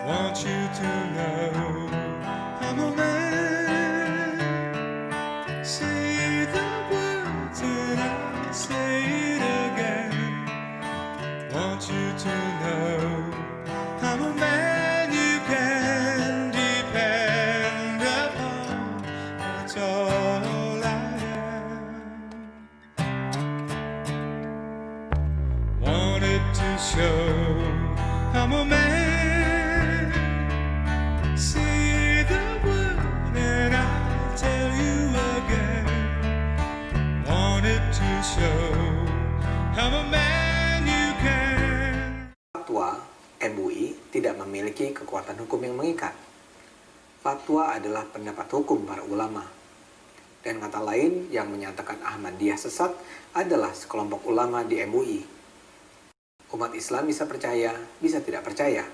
Want you to know I'm a man. Say the words and I'll say it again. Want you to know I'm a man you can depend upon. That's all I am. Wanted to show I'm a man. Say the word and I'll tell you again. Wanted to show I'm a man you can. Fatwa MUI tidak memiliki kekuatan hukum yang mengikat. Fatwa adalah pendapat hukum para ulama. Dan kata lain yang menyatakan Ahmadiyah sesat adalah sekelompok ulama di MUI. Umat Islam bisa percaya, bisa tidak percaya.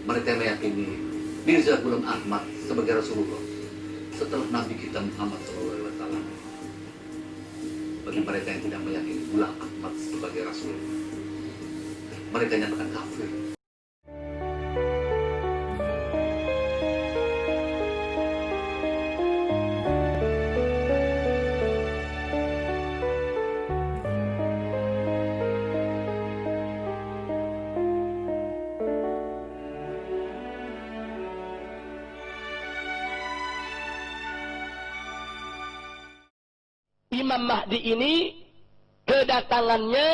Mereka meyakini Mirza Ghulam Ahmad sebagai Rasulullah setelah Nabi kita Muhammad SAW. Bagi mereka yang tidak meyakini Ghulam Ahmad sebagai Rasulullah, mereka nyatakan kafir. Imam Mahdi ini kedatangannya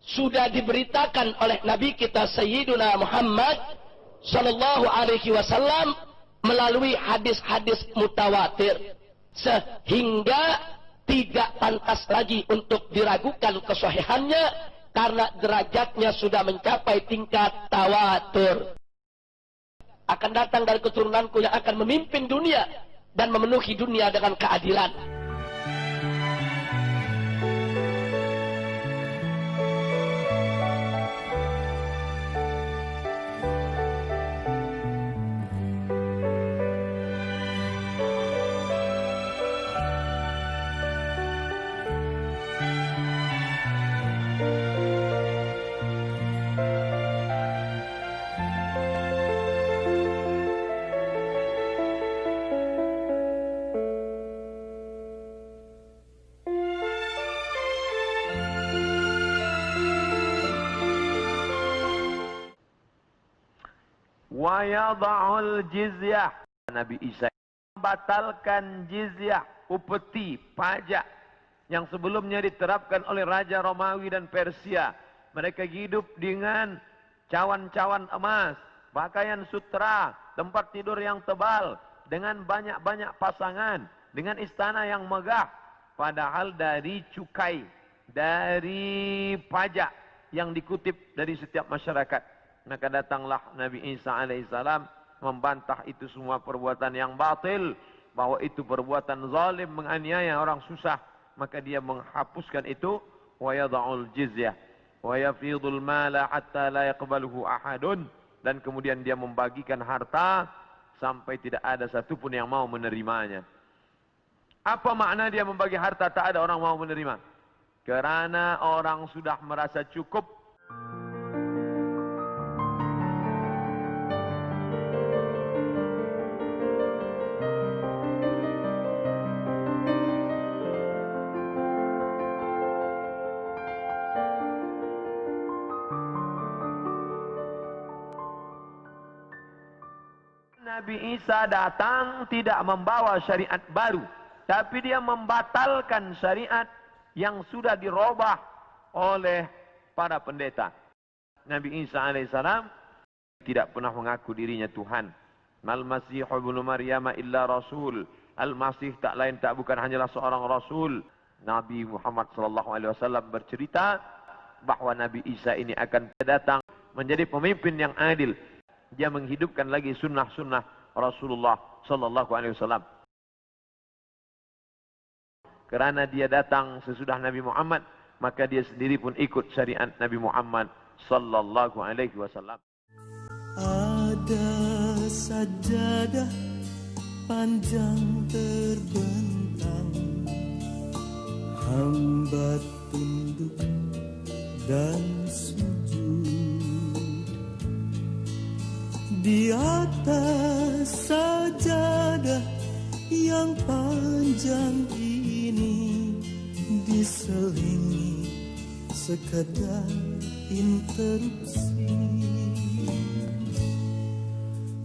sudah diberitakan oleh Nabi kita Sayyiduna Muhammad Sallallahu Alaihi Wasallam melalui hadis-hadis mutawatir, sehingga tidak pantas lagi untuk diragukan kesahihannya karena derajatnya sudah mencapai tingkat tawatur. Akan datang dari keturunanku yang akan memimpin dunia dan memenuhi dunia dengan keadilan. wa yada'ul jizyah. Nabi Isa membatalkan jizyah, upeti, pajak yang sebelumnya diterapkan oleh Raja Romawi dan Persia. Mereka hidup dengan cawan-cawan emas, pakaian sutra, tempat tidur yang tebal, dengan banyak-banyak pasangan, dengan istana yang megah. Padahal dari cukai, dari pajak yang dikutip dari setiap masyarakat. Maka datanglah Nabi Isa alaihissalam membantah itu semua perbuatan yang batil, bahwa itu perbuatan zalim, menganiaya orang susah. Maka dia menghapuskan itu, wa yada'ul jizyah wa yafidul mala hatta la yaqbaluhu ahadun, dan kemudian dia membagikan harta sampai tidak ada satupun yang mau menerimanya. Apa makna dia membagi harta tak ada orang mau menerima? Karena orang sudah merasa cukup. Nabi Isa datang tidak membawa syariat baru, tapi dia membatalkan syariat yang sudah dirubah oleh para pendeta. Nabi Isa alaihissalam tidak pernah mengaku dirinya Tuhan. Al-Masih ibnu Maryam illa rasul. Al-Masih tak lain tak bukan hanyalah seorang rasul. Nabi Muhammad sallallahu alaihi wasallam bercerita bahwa Nabi Isa ini akan datang menjadi pemimpin yang adil. Dia menghidupkan lagi sunnah-sunnah Rasulullah sallallahu alaihi wasallam. Karena dia datang sesudah Nabi Muhammad, maka dia sendiri pun ikut syariat Nabi Muhammad sallallahu alaihi wasallam. Ada sajadah panjang terbentang, hamba tunduk dan sujud. Di atas sajadah yang panjang ini diselingi sekadar interupsi,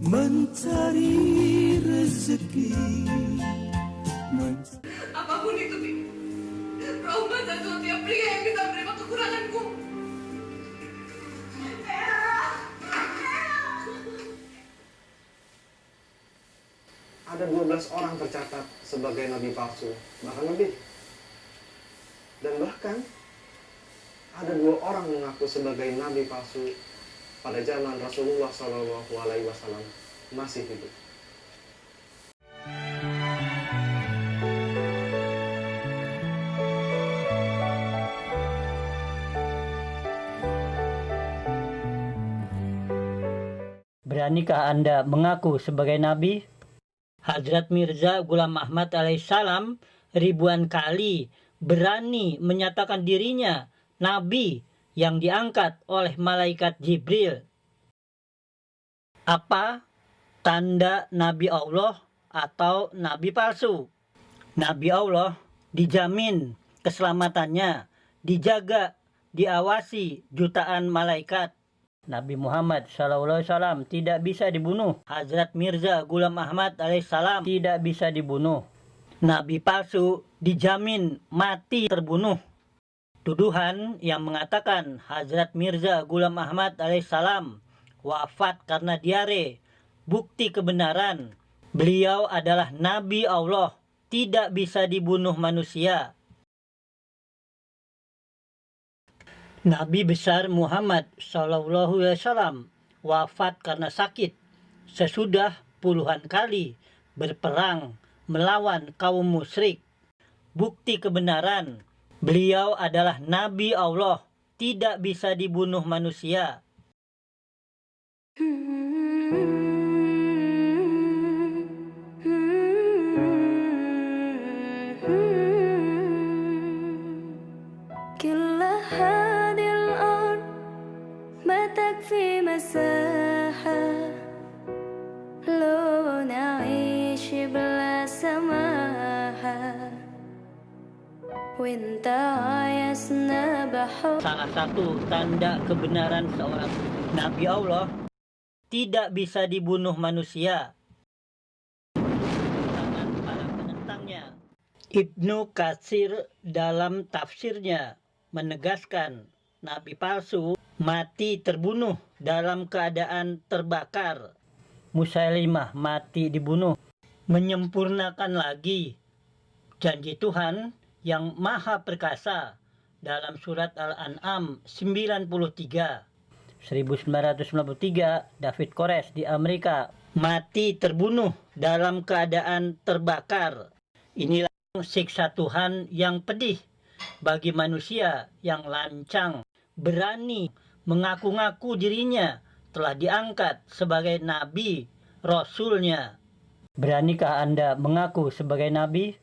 mencari rezeki. Apapun itu, Bi, rahmat satu-satunya pria yang bisa menerima kekuranganku. Ada 12 orang tercatat sebagai nabi palsu, bahkan lebih. Dan bahkan ada 2 orang mengaku sebagai nabi palsu pada zaman Rasulullah SAW masih hidup. Beranikah Anda mengaku sebagai nabi? Hazrat Mirza Ghulam Ahmad alaihissalam ribuan kali berani menyatakan dirinya nabi yang diangkat oleh malaikat Jibril. Apa tanda nabi Allah atau nabi palsu? Nabi Allah dijamin keselamatannya, dijaga, diawasi jutaan malaikat. Nabi Muhammad SAW tidak bisa dibunuh. Hazrat Mirza Ghulam Ahmad alaihissalam tidak bisa dibunuh. Nabi palsu dijamin mati terbunuh. Tuduhan yang mengatakan Hazrat Mirza Ghulam Ahmad alaihissalam wafat karena diare, bukti kebenaran. Beliau adalah Nabi Allah, tidak bisa dibunuh manusia. Nabi besar Muhammad SAW wafat karena sakit sesudah puluhan kali berperang melawan kaum musyrik. Bukti kebenaran, beliau adalah Nabi Allah, tidak bisa dibunuh manusia. Salah satu tanda kebenaran seorang Nabi Allah tidak bisa dibunuh manusia. Tangan para penentangnya. Ibnu Katsir dalam tafsirnya menegaskan nabi palsu mati terbunuh dalam keadaan terbakar. Musailimah mati dibunuh. Menyempurnakan lagi janji Tuhan yang maha perkasa dalam surat Al-An'am 93. 1993, David Koresh di Amerika mati terbunuh dalam keadaan terbakar. Inilah siksa Tuhan yang pedih bagi manusia yang lancang, berani mengaku-ngaku dirinya telah diangkat sebagai nabi, rasulnya. Beranikah Anda mengaku sebagai nabi?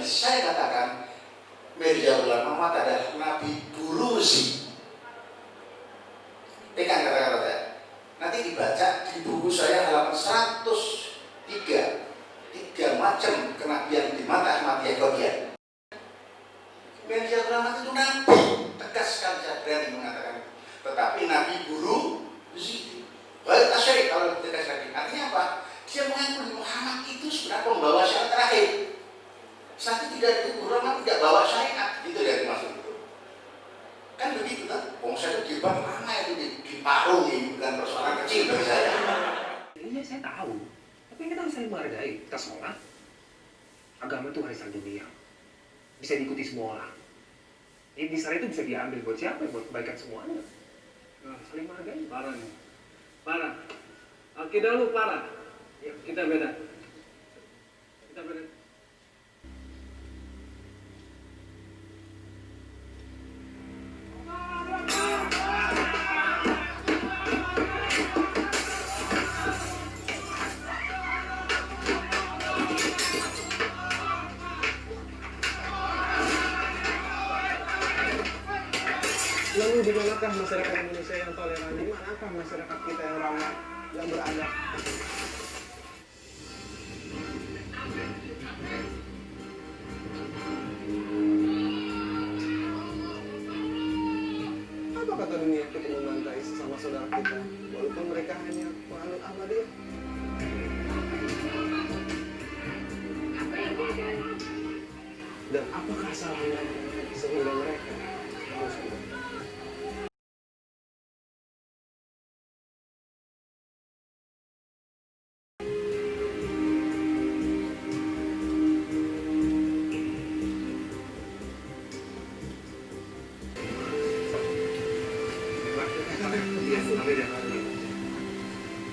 Saya katakan Mirza Ghulam Ahmad adalah nabi Buruzi. Pegang kata-kata saya. Nanti dibaca di buku saya halaman 103. 3 macam kenabian di mata Ahmadiyah Qadiyah. Mirza Ghulam Ahmad itu nabi, tegas sekali saya berani mengatakan. Tetapi nabi Buruzi. Baik tasyrik kalau tegas lagi. Artinya apa? Dia mengaku Muhammad itu sebenarnya pembawa syariat terakhir. Saat itu tidak ulama tidak bawa syariat, itu dari maksud itu. Kan begitu kan? Saya itu jilbab lama itu diparungi, bukan persoalan kecil bagi saya. Iya saya tahu, tapi kita harus saling menghargai. Kita sholat, agama itu warisan dunia, bisa diikuti semua orang. Di sana itu bisa diambil buat siapa? Buat kebaikan semuanya. Nah, saling menghargai. Parah. Akidah lu parah. Ya, kita beda. Lalu di manakah masyarakat Indonesia yang toleran? Di manakah masyarakat kita yang ramah, yang beradab? Apa kata dunia kita membantai sesama saudara kita, walaupun mereka hanya penganut Ahmadiyah? Dan apakah salahnya sehingga mereka harus berubah?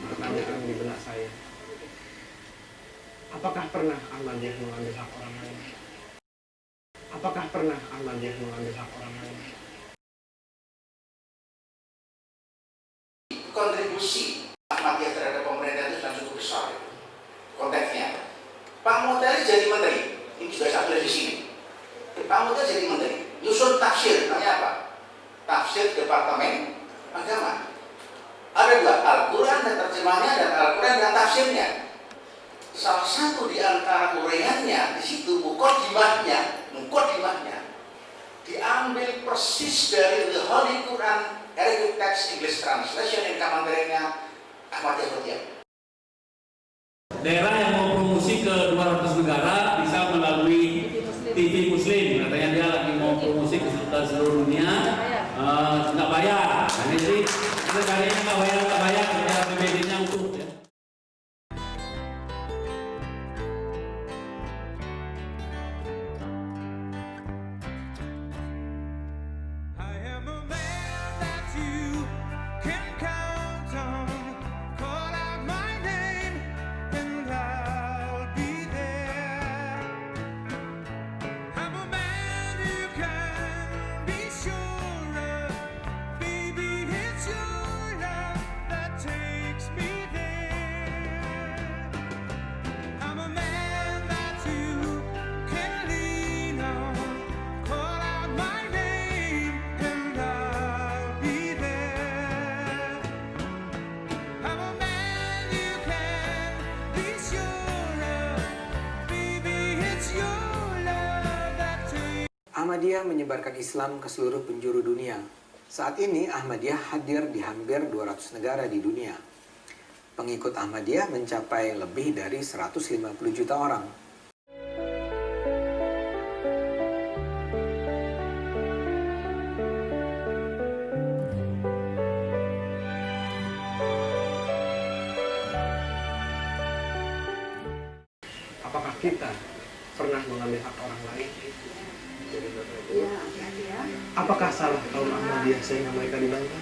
Pertanyaan di benak saya, apakah pernah Ahmadiyah mengambil hak orang lain? Apakah pernah Ahmadiyah mengambil hak orang lain? Kontribusi Ahmadiyah terhadap pemerintah itu sudah cukup besar. Konteksnya, Pak Mutari jadi menteri, ini juga saya di sini. Pak Mutari jadi menteri, nyusun tafsir, namanya apa? Tafsir Departemen Agama. Ada 2, Al-Quran dan terjemahnya dan Al-Quran dan tafsirnya. Salah satu di antara uraiannya di situ muqaddimahnya diambil persis dari The Holy Quran Arabic Text English Translation yang kamandernya Ahmadiyah Qadiyah. Daerah yang mau promosi ke 200 negara bisa melalui TV Muslim. Katanya dia lagi mau promosi ke seluruh dunia, nggak bayar. Nah, jadi kayaknya nggak bayar PBB-nya untuk ya. Ahmadiyah menyebarkan Islam ke seluruh penjuru dunia. Saat ini Ahmadiyah hadir di hampir 200 negara di dunia. Pengikut Ahmadiyah mencapai lebih dari 150 juta orang. Apakah kita pernah mengambil hak orang lain? Apakah salah kaum Ahmadiyah sehingga mereka dibantai?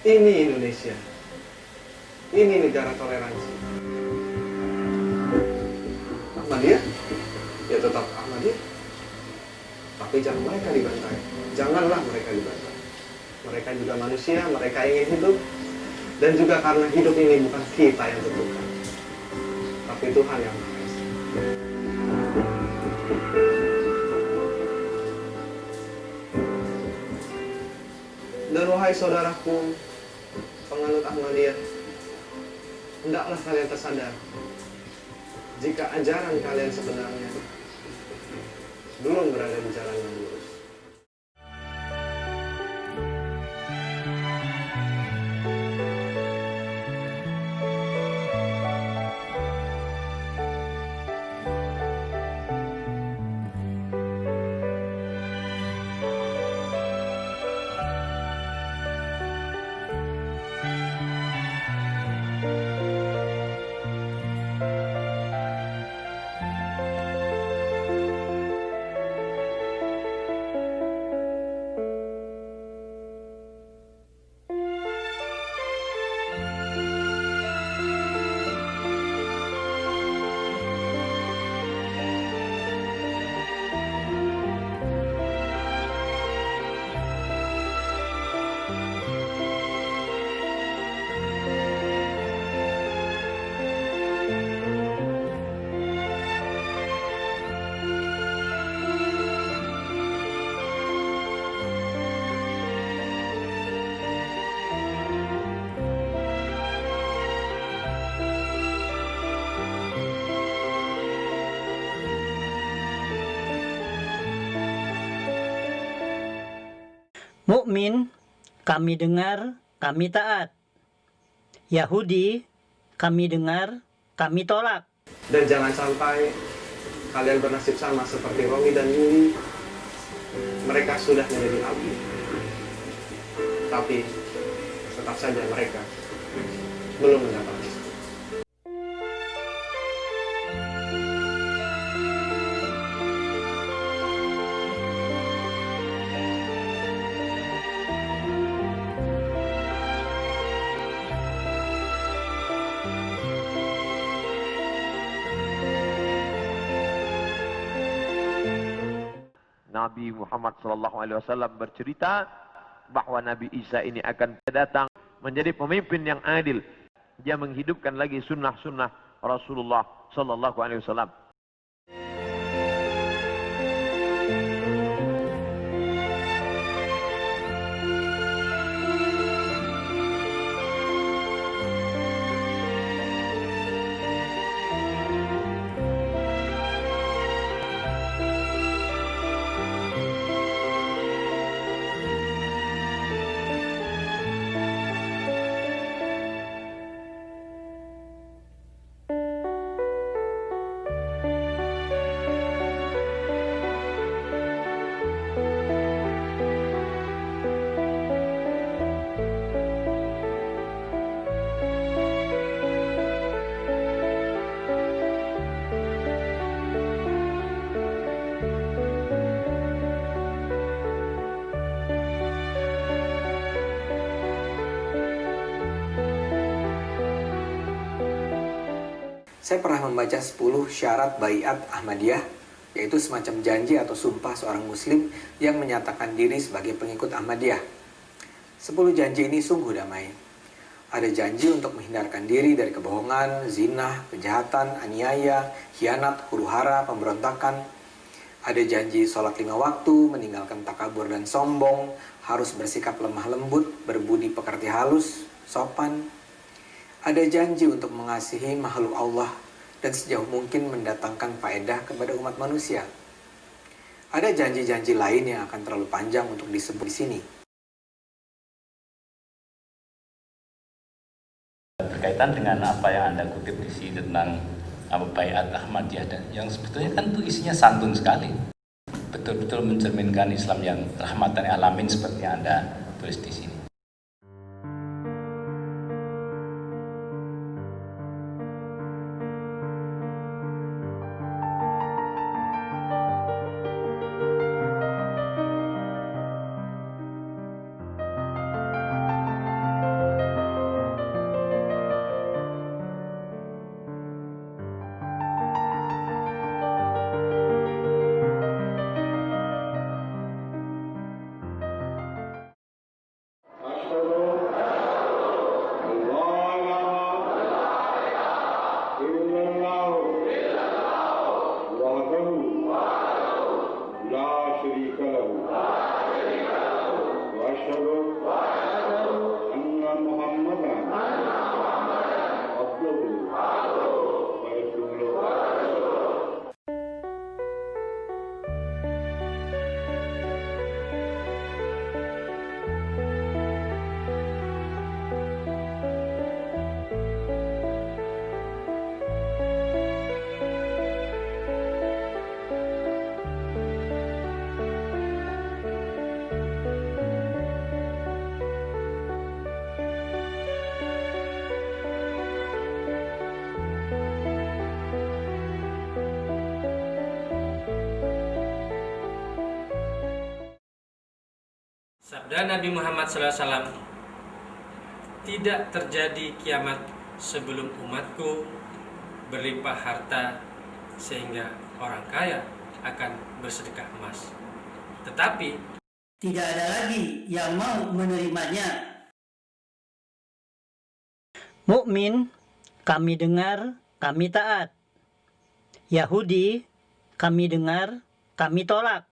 Ini Indonesia. Ini negara toleransi. Ahmadiyah? Ya tetap Ahmadiyah. Tapi jangan mereka dibantai. Janganlah mereka dibantai. Mereka juga manusia, mereka ingin hidup. Dan juga karena hidup ini bukan kita yang tentukan, tapi Tuhan yang Maha Esa. Dan wahai saudaraku, penganut Ahmadiyah, hendaklah kalian tersadar jika ajaran kalian sebenarnya belum berada di jalan yang lurus. Mukmin, kami dengar, kami taat. Yahudi, kami dengar, kami tolak. Dan jangan sampai kalian bernasib sama seperti Romi dan Yuli. Mereka sudah menjadi api, tapi tetap saja mereka belum mendapat. Nabi Muhammad SAW bercerita bahwa Nabi Isa ini akan datang menjadi pemimpin yang adil. Dia menghidupkan lagi sunnah-sunnah Rasulullah SAW. Saya pernah membaca 10 syarat baiat Ahmadiyah, yaitu semacam janji atau sumpah seorang muslim yang menyatakan diri sebagai pengikut Ahmadiyah. 10 janji ini sungguh damai. Ada janji untuk menghindarkan diri dari kebohongan, zina, kejahatan, aniaya, khianat, huru-hara, pemberontakan. Ada janji sholat 5 waktu, meninggalkan takabur dan sombong, harus bersikap lemah lembut, berbudi pekerti halus, sopan. Ada janji untuk mengasihi makhluk Allah dan sejauh mungkin mendatangkan faedah kepada umat manusia. Ada janji-janji lain yang akan terlalu panjang untuk disebut di sini. Berkaitan dengan apa yang Anda kutip di sini tentang Baiat Ahmadiyah, dan yang sebetulnya kan itu isinya santun sekali. Betul-betul mencerminkan Islam yang rahmatan alamin seperti yang Anda tulis di sini. Sabda Nabi Muhammad SAW, tidak terjadi kiamat sebelum umatku berlimpah harta sehingga orang kaya akan bersedekah emas. Tetapi tidak ada lagi yang mau menerimanya. Mukmin, kami dengar, kami taat. Yahudi, kami dengar, kami tolak.